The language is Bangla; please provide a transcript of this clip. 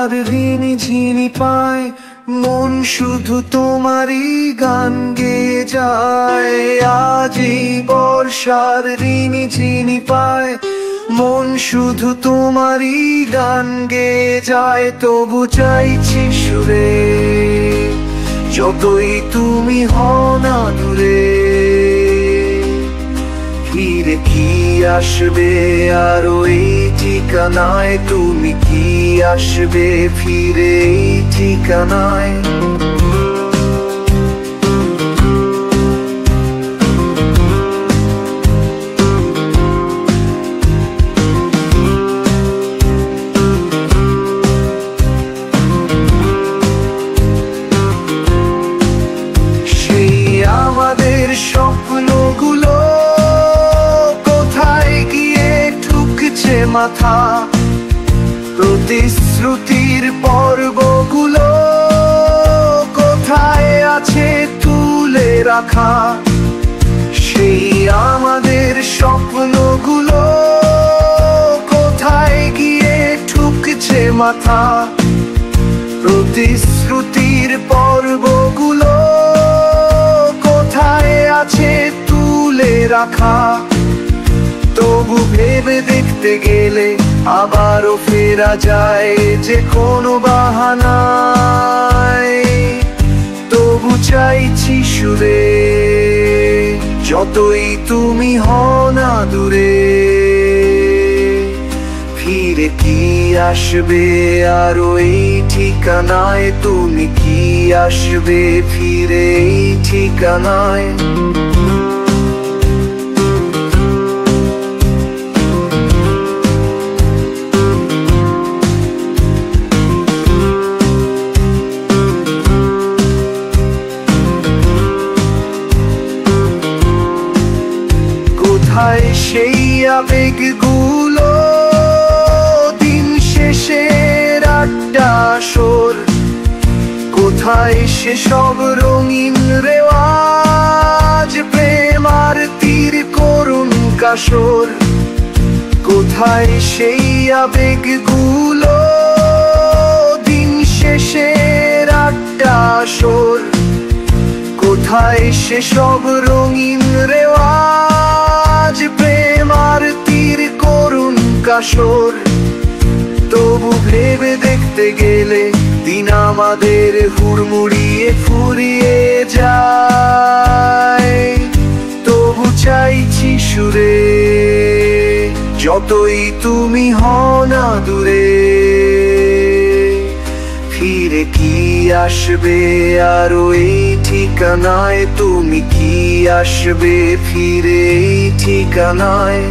বর্ষার ঋণী ঝিনি পায়, মন শুধু তোমারই গান গেয়ে যায়। আজ এই বর্ষার ঋণী ঝিনি পায়, মন শুধু তোমারই গান গেয়ে যায়। তবু চাইছি সুরে, যতই তুমি হও না দূরে। ফিরে কি আসবে আরো এই ঠিকানায়? তুমি কি আসবে ফিরে এই ঠিকানায়? সেই আমাদের স্বপ্নগুলো মাথা, প্রতিশ্রুতির পর্বগুলো কোথায় আছে তুলে রাখা? সেই আমাদের স্বপ্নগুলো কোথায় গিয়ে ঠুকছে মাথা? প্রতিশ্রুতির পর্বগুলো কোথায় আছে তুলে রাখা? তবু ভেবে দেখতে গেলে আবারও ফেরা যায় যে কোনো বাহানায়। তবু চাইছি সুরে, যতই তুমি হও না দূরে। ফিরে কি আসবে আরো এই ঠিকানায়? তুমি কি আসবে ফিরে এই ঠিকানায়? কোথায় সেই আবেগগুলো, দিন শেষের আড্ডা আসর? কোথায় সেসব রঙিন রেওয়াজ, প্রেম আর তীর করুণ কাসর? কোথায় সেই আবেগগুলো, দিন শেষের আড্ডা আসর? কোথায় সেসব রঙিন রেওয়াজ, প্রেম আর তীর করুণ কাসর? তবু ভেবে দেখতে গেলে দিন আমাদের হুড়মুড়িয়ে ফুরিয়ে যায়। তবু চাইছি সুরে, যতই তুমি হও না দূরে। ফিরে কি আসবে আরো এই ঠিকানায়? তুমি কি আসবে ফিরে এই ঠিকানায়?